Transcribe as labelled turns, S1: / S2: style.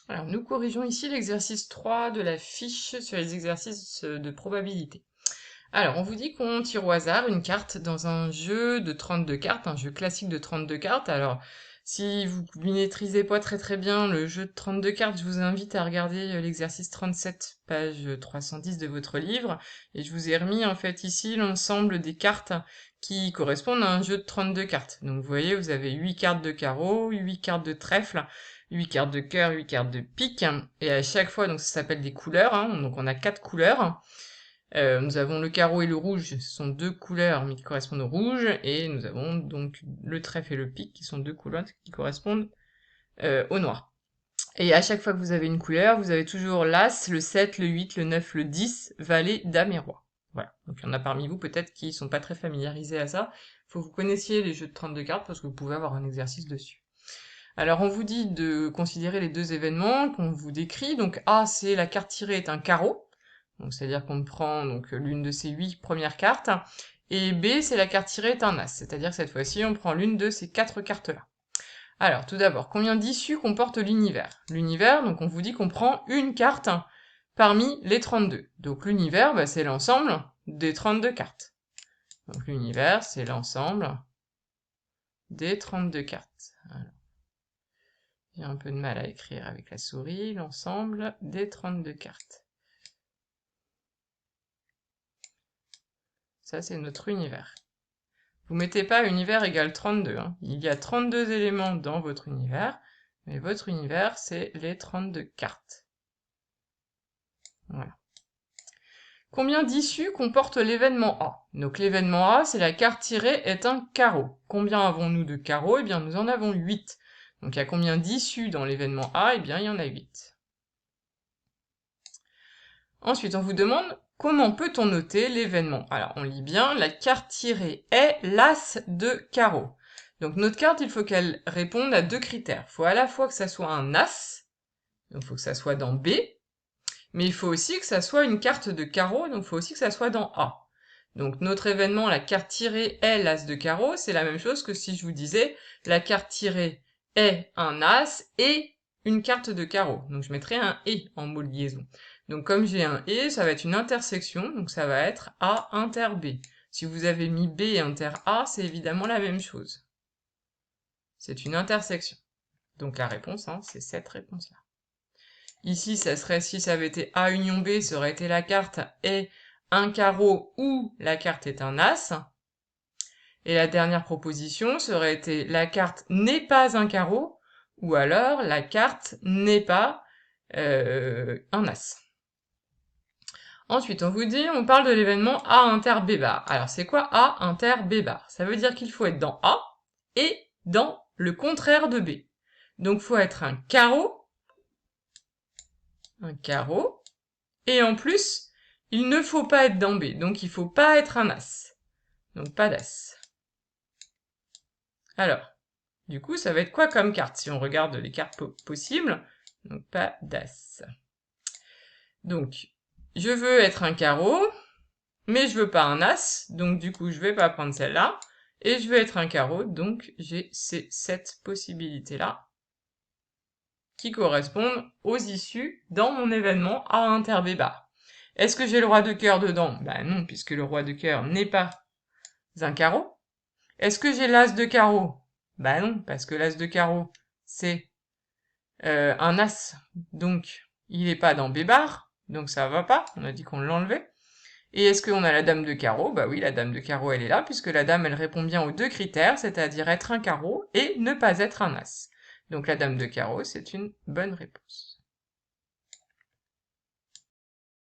S1: Alors, nous corrigeons ici l'exercice 3 de la fiche sur les exercices de probabilité. Alors, on vous dit qu'on tire au hasard une carte dans un jeu de 32 cartes, un jeu classique de 32 cartes. Alors, si vous ne maîtrisez pas très bien le jeu de 32 cartes, je vous invite à regarder l'exercice 37, page 310 de votre livre. Et je vous ai remis en fait ici l'ensemble des cartes qui correspondent à un jeu de 32 cartes. Donc vous voyez, vous avez 8 cartes de carreau, 8 cartes de trèfle, 8 cartes de cœur, 8 cartes de pique. Et à chaque fois, donc ça s'appelle des couleurs, hein, donc on a 4 couleurs. Nous avons le carreau et le rouge, ce sont deux couleurs mais qui correspondent au rouge, et nous avons donc le trèfle et le pique qui sont deux couleurs qui correspondent au noir. Et à chaque fois que vous avez une couleur, vous avez toujours l'As, le 7, le 8, le 9, le 10, valet, dame et roi. Voilà. Donc il y en a parmi vous peut-être qui sont pas très familiarisés à ça. Il faut que vous connaissiez les jeux de 32 cartes parce que vous pouvez avoir un exercice dessus. Alors on vous dit de considérer les deux événements qu'on vous décrit. Donc A, c'est la carte tirée est un carreau. Donc c'est-à-dire qu'on prend donc l'une de ces 8 premières cartes. Et B, c'est la carte tirée est un as. C'est-à-dire que cette fois-ci, on prend l'une de ces 4 cartes-là. Alors, tout d'abord, combien d'issues comporte l'univers? L'univers, donc on vous dit qu'on prend une carte parmi les 32. Donc l'univers, bah, c'est l'ensemble des 32 cartes. Donc l'univers, c'est l'ensemble des 32 cartes. Alors, j'ai un peu de mal à écrire avec la souris, l'ensemble des 32 cartes. Ça, c'est notre univers. Vous mettez pas univers égale 32, hein. Il y a 32 éléments dans votre univers, mais votre univers, c'est les 32 cartes. Voilà. Combien d'issues comporte l'événement A? Donc l'événement A, c'est la carte tirée est un carreau. Combien avons-nous de carreaux? Eh bien, nous en avons 8. Donc il y a combien d'issues dans l'événement A? Eh bien, il y en a 8. Ensuite, on vous demande comment peut-on noter l'événement? Alors, on lit bien, la carte tirée est l'as de carreau. Donc notre carte, il faut qu'elle réponde à deux critères. Il faut à la fois que ça soit un as, donc il faut que ça soit dans B, mais il faut aussi que ça soit une carte de carreau, donc il faut aussi que ça soit dans A. Donc notre événement, la carte tirée est l'as de carreau, c'est la même chose que si je vous disais la carte tirée est un as et une carte de carreau. Donc je mettrais un et en mot de liaison. Donc comme j'ai un et, ça va être une intersection, donc ça va être A inter B. Si vous avez mis B inter A, c'est évidemment la même chose. C'est une intersection. Donc la réponse, hein, c'est cette réponse-là. Ici, ça serait, si ça avait été A union B, ça aurait été la carte est un carreau ou la carte est un as. Et la dernière proposition, ça aurait été la carte n'est pas un carreau, ou alors la carte n'est pas un as. Ensuite, on vous dit, on parle de l'événement A inter B bar. Alors, c'est quoi A inter B bar? Ça veut dire qu'il faut être dans A et dans le contraire de B. Donc, il faut être un carreau, et en plus, il ne faut pas être dans B, donc il faut pas être un as. Donc, pas d'as. Alors, du coup, ça va être quoi comme carte si on regarde les cartes possibles? Donc, pas d'as. Donc, je veux être un carreau, mais je veux pas un as, donc du coup, je vais pas prendre celle-là. Et je veux être un carreau, donc j'ai ces 7 possibilités-là qui correspondent aux issues dans mon événement A inter B bar. Est-ce que j'ai le roi de cœur dedans? Ben non, puisque le roi de cœur n'est pas un carreau. Est-ce que j'ai l'as de carreau? Ben non, parce que l'as de carreau, c'est un as, donc il n'est pas dans B bar, donc ça va pas, on a dit qu'on l'enlevait. Et est-ce qu'on a la dame de carreau? Bah oui, la dame de carreau, elle est là, puisque la dame, elle répond bien aux deux critères, c'est-à-dire être un carreau et ne pas être un as. Donc la dame de carreau, c'est une bonne réponse.